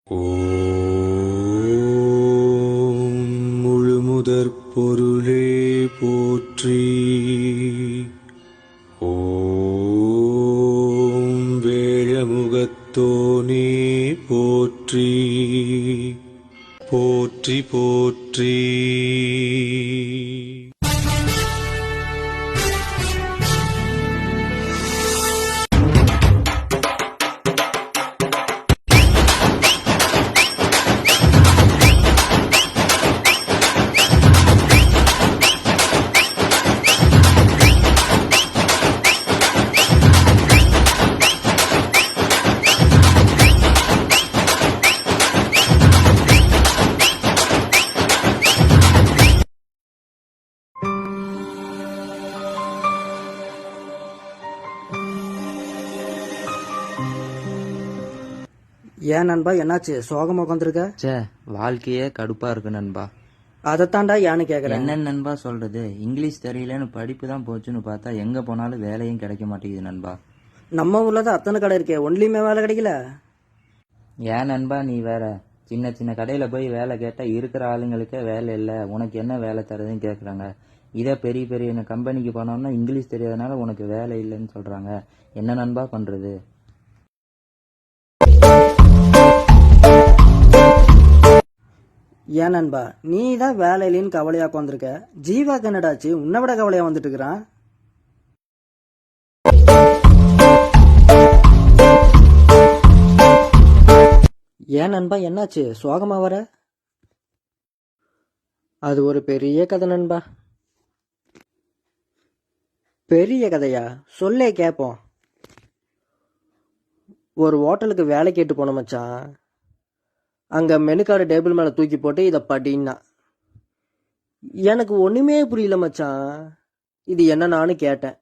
ஓம் முழுமுதற் பொருளே போற்றி. ஓம் வேழமுகத்தோனே போற்றி. போற்றி போற்றி. ஏன் நண்பா, என்னாச்சு சோகமா உட்காந்துருக்க? வாழ்க்கையே கடுப்பா இருக்கு நண்பா. அதைத்தாண்டா ஏன்னு கேக்குறேன். என்ன நண்பா சொல்றது, இங்கிலீஷ் தெரியலன்னு படிப்பு தான் போச்சுன்னு பார்த்தா எங்க போனாலும் வேலையும் கிடைக்க மாட்டேங்குது நண்பா. நம்ம ஊர்ல தான் அத்தனை கடை இருக்கே, ஒன்லியுமே வேலை கிடைக்கல. ஏன் நண்பா நீ வேற, சின்ன சின்ன கடையில போய் வேலை கேட்டா இருக்கிற ஆளுங்களுக்கே வேலை இல்லை, உனக்கு என்ன வேலை தரதுன்னு கேக்குறாங்க. இதே பெரிய பெரிய கம்பெனிக்கு போனோம்னா இங்கிலீஷ் தெரியாதனால உனக்கு வேலை இல்லைன்னு சொல்றாங்க. என்ன நண்பா பண்றது? ஏன் நண்பா, நீ தான் வேலை இல்லைன்னு கவலையா உட்காந்துருக்க. ஜீவா கன்னடாச்சு உன்னை விட கவலையா வந்துட்டு இருக்கிறான். ஏன் நண்பா, என்னாச்சு சோகமா வர? அது ஒரு பெரிய கதை நண்பா. பெரிய கதையா? சொல்லே கேப்போம். ஒரு ஹோட்டலுக்கு வேலை கேட்டு போன மச்சான். அங்க மெனு கார்டு டேபிள் மேல தூக்கி போட்டு இதை படின்னா. எனக்கு ஒண்ணுமே புரியல மச்சான். இது என்ன நானு கேட்டேன்.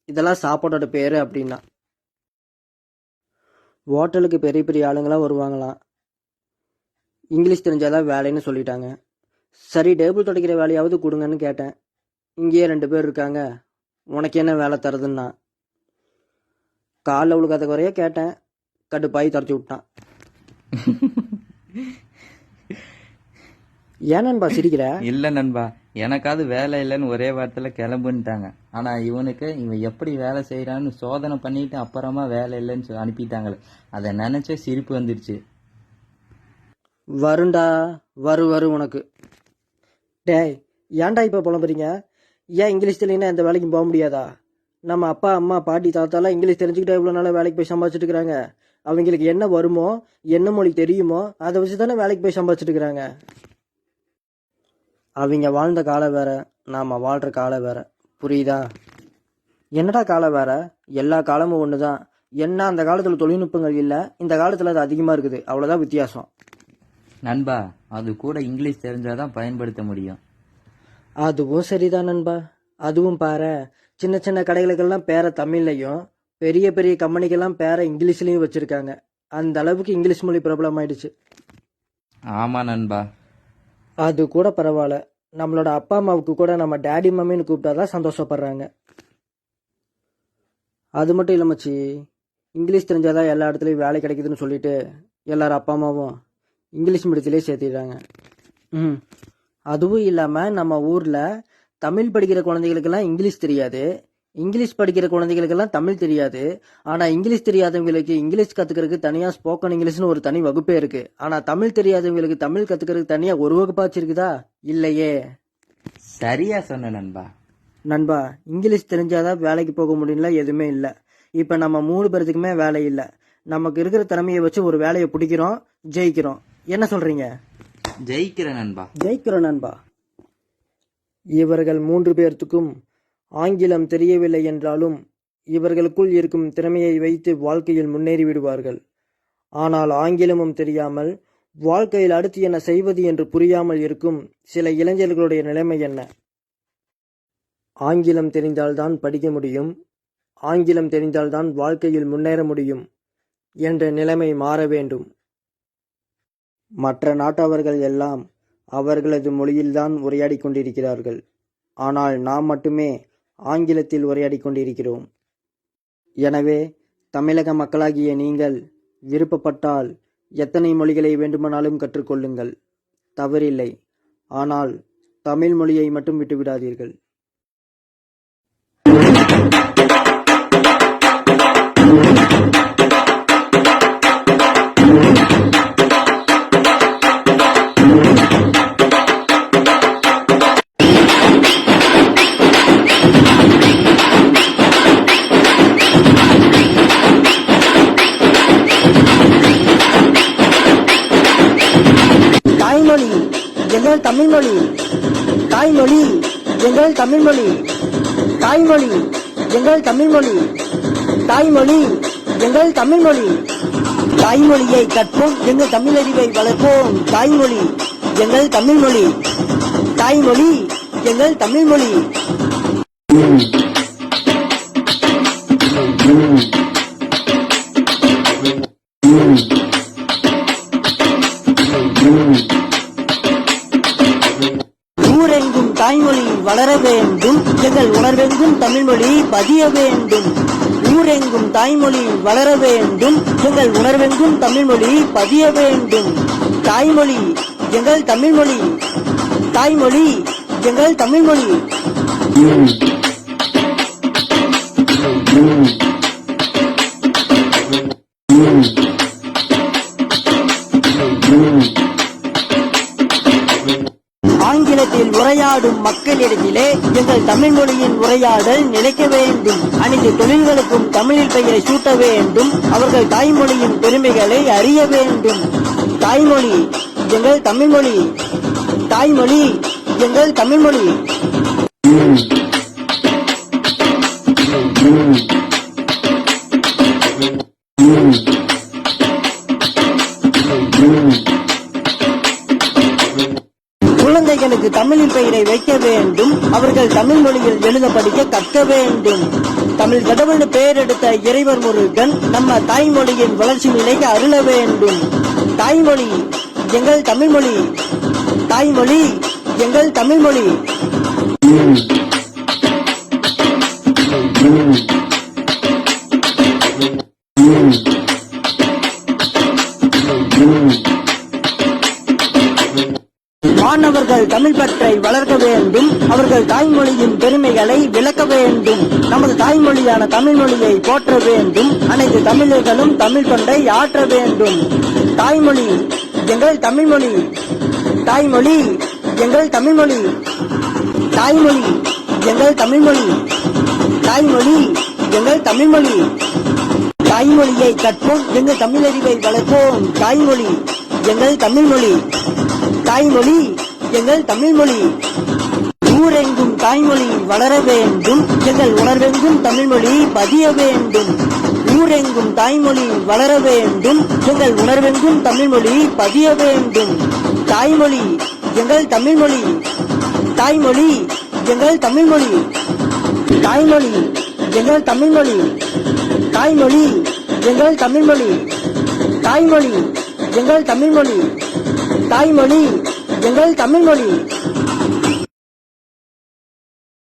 இதெல்லாம் சாப்பாடோட பேரு அப்படின்னா. ஹோட்டலுக்கு பெரிய பெரிய ஆளுங்களாம் வருவாங்களாம். இங்கிலீஷ் தெரிஞ்சாதான் வேலைன்னு சொல்லிட்டாங்க. சரி, டேபிள் துடைக்கிற வேலையாவது கொடுங்கன்னு கேட்டேன். இங்கேயே 2 பேர் இருக்காங்க, உனக்கு என்ன வேலை தருதுன்னா. காலில் உழுகாத குறைய கேட்டேன். கடுப்பாய் துடைச்சி விட்டான். ஏன் நண்பா சிரிக்கிற? இல்ல நண்பா, எனக்காவது வேலை இல்லைன்னு ஒரே வாரத்துல கிளம்புன்ட்டாங்க. ஆனா இவன் எப்படி வேலை செய்யறான்னு சோதனை பண்ணிட்டு அப்புறமா வேலை இல்லைன்னு அனுப்பிட்டாங்களே, அதை நினைச்சே சிரிப்பு வந்துருச்சு. வருண்டா, வரு உனக்கு. டேய், ஏன்டா இப்ப புலம்புறீங்க? ஏன் இங்கிலீஷ் தெரியலன்னா எந்த வேலைக்கும் போக முடியாதா? நம்ம அப்பா அம்மா பாட்டி தாத்தாலாம் இங்கிலீஷ் தெரிஞ்சுக்கிட்டா இவ்வளோ நாளாக வேலைக்கு போய் சம்பாதிச்சுட்டு இருக்கிறாங்க. அவங்களுக்கு என்ன வருமோ, என்ன மொழி தெரியுமோ அதை வச்சு தானே வேலைக்கு போய் சம்பாதிச்சுட்டு இருக்கிறாங்க. அவங்க வாழ்ந்த காலம் வேற, நாம வாழ்ற காலம் வேற. புரியுதா? என்னடா காலம் வேற? எல்லா காலமும் ஒன்று தான். என்ன அந்த காலத்தில் தொழில்நுட்பங்கள் இல்லை, இந்த காலத்தில் அது அதிகமாக இருக்குது, அவ்வளோதான் வித்தியாசம். நண்பா, அது கூட இங்கிலீஷ் தெரிஞ்சாதான் பயன்படுத்த முடியும். அதுவும் சரிதான் நண்பா. அதுவும் பாரு, சின்ன சின்ன கடைகளுக்கெல்லாம் பேரை தமிழ்லையும், பெரிய பெரிய கம்பெனிக்கெல்லாம் பேரை இங்கிலீஷ்லையும் வச்சிருக்காங்க. அந்த அளவுக்கு இங்கிலீஷ் மொழி பிரபலம் ஆயிடுச்சு. ஆமா நண்பா. அது கூட பரவாயில்ல, நம்மளோட அப்பா அம்மாவுக்கு கூட நம்ம டேடி மம்மின்னு கூப்பிட்டாதான் சந்தோஷப்படுறாங்க. அது மட்டும் இல்லை மச்சி, இங்கிலீஷ் தெரிஞ்சாதான் எல்லா இடத்துலையும் வேலை கிடைக்குதுன்னு சொல்லிட்டு எல்லாரும் அப்பா அம்மாவும் இங்கிலீஷ் மீடியத்திலே சேர்த்திடுறாங்க. அதுவும் இல்லாமல் நம்ம ஊரில் தமிழ் படிக்கிற குழந்தைகளுக்கெல்லாம் இங்கிலீஷ் தெரியாது, இங்கிலீஷ் படிக்கிற குழந்தைகளுக்கெல்லாம் தமிழ் தெரியாது. ஆனால் இங்கிலீஷ் தெரியாதவங்களுக்கு இங்கிலீஷ் கற்றுக்கிறதுக்கு தனியாக ஸ்போக்கன் இங்கிலீஷ்னு ஒரு தனி வகுப்பே இருக்குது. ஆனால் தமிழ் தெரியாதவங்களுக்கு தமிழ் கற்றுக்கிறதுக்கு தனியாக ஒரு வகுப்பாச்சு இருக்குதா? இல்லையே. சரியா சொன்ன நண்பா. நண்பா, இங்கிலீஷ் தெரிஞ்சாதான் வேலைக்கு போக முடியல, எதுவுமே இல்லை. இப்போ நம்ம 3 பேர்த்துக்குமே வேலை இல்லை. நமக்கு இருக்கிற திறமையை வச்சு ஒரு வேலையை பிடிக்கிறோம், ஜெயிக்கிறோம். என்ன சொல்றீங்க? ஜெயிக்கிறேன் நண்பா. ஜெயிக்கிறோம் நண்பா. இவர்கள் 3 பேர்த்துக்கும் ஆங்கிலம் தெரியவில்லை என்றாலும் இவர்களுக்குள் இருக்கும் திறமையை வைத்து வாழ்க்கையில் முன்னேறி விடுவார்கள். ஆனால் ஆங்கிலமும் தெரியாமல் வாழ்க்கையில் அடுத்து என்ன செய்வது என்று புரியாமல் இருக்கும் சில இளைஞர்களுடைய நிலைமை என்ன? ஆங்கிலம் தெரிந்தால்தான் படிக்க முடியும், ஆங்கிலம் தெரிந்தால்தான் வாழ்க்கையில் முன்னேற முடியும் என்ற நிலைமை மாற வேண்டும். மற்ற நாட்டவர்கள் எல்லாம் அவர்களது மொழியில்தான் உரையாடி கொண்டிருக்கிறார்கள். ஆனால் நாம் மட்டுமே ஆங்கிலத்தில் உரையாடி கொண்டிருக்கிறோம். எனவே தமிழக மக்களாகிய நீங்கள் விருப்பப்பட்டால் எத்தனை மொழிகளை வேண்டுமானாலும் கற்றுக்கொள்ளுங்கள், தவறில்லை. ஆனால் தமிழ் மொழியை மட்டும் விட்டுவிடாதீர்கள். தாய்மொழி எங்கள் தமிழ்மொழி, தாய்மொழி எங்கள் தமிழ்மொழி, தாய்மொழி எங்கள் தமிழ்மொழி, தாய்மொழி எங்கள் தமிழ்மொழி. தாய்மொழியை கற்போம், எங்கள் தமிழறிவை வளர்ப்போம். தாய்மொழி எங்கள் தமிழ்மொழி, தாய்மொழி எங்கள் தமிழ்மொழி. ஊரெங்கும் தாய்மொழி வளர வேண்டும், எங்கள் உணர்வெங்கும் தமிழ்மொழி பதிய வேண்டும். ஊரெங்கும் தாய்மொழி வளர வேண்டும், எங்கள் உணர்வெங்கும் தமிழ்மொழி பதிய வேண்டும். தாய்மொழி எங்கள் தமிழ்மொழி, தாய்மொழி எங்கள் தமிழ்மொழி. ஆங்கிலத்தில் உரையாடும் மக்களிடத்திலே எங்கள் தமிழ் மொழியின் உரையாடல் நிலைக்க வேண்டும். அனைத்து தொழில்களுக்கும் தமிழில் பெயரை சூட்ட வேண்டும். அவர்கள் தாய்மொழியின் பெருமைகளை அறிய வேண்டும். தாய்மொழி எங்கள் தமிழ்மொழி, தாய்மொழி எங்கள் தமிழ்மொழி. குழந்தைகளுக்கு தமிழில் பெயரை வைக்க வேண்டும். அவர்கள் தமிழ் மொழியில் எழுத படிக்க கற்க வேண்டும். தமிழ் கடவுள் பெயரெடுத்த இறைவர் முருகன் நம்ம தாய்மொழியின் வளர்ச்சி நிலைக்கு அருள வேண்டும். தாய்மொழி எங்கள் தமிழ்மொழி, தாய்மொழி எங்கள் தமிழ்மொழி. மாணவர்கள் தமிழ் பற்றை வளர்க்க வேண்டும். அவர்கள் தாய்மொழியின் பெருமைகளை விளக்க வேண்டும். நமது தாய்மொழியான தமிழ் மொழியை போற்ற வேண்டும். அனைத்து தமிழர்களும் தமிழ் பற்றை ஆற்ற வேண்டும். தாய்மொழி எங்கள் தமிழ்மொழி, தாய்மொழி எங்கள் தமிழ்மொழி, தாய்மொழி எங்கள் தமிழ்மொழி, தாய்மொழி எங்கள் தமிழ்மொழி. தாய்மொழியை கற்போம், எங்கள் தமிழறிவை வளர்ப்போம். தாய்மொழி எங்கள் தமிழ்மொழி, தாய்மொழி எங்கள் தமிழ்மொழி. ஊரெங்கும் தாய்மொழி வளர வேண்டும். எங்கள் உணர்வெங்கும் தமிழ்மொழி பதிய வேண்டும். ஊரெங்கும் தாய்மொழி வளர வேண்டும். எங்கள் உணர்வெங்கும் தமிழ்மொழி பதிய வேண்டும். தாய்மொழி எங்கள் தமிழ்மொழி, தாய்மொழி எங்கள் தமிழ்மொழி, தாய்மொழி எங்கள் தமிழ்மொழி, தாய்மொழி எங்கள் தமிழ்மொழி, தாய்மொழி எங்கள் தமிழ்மொழி, தாய்மொழி எங்கள் தமிழ்மொழி.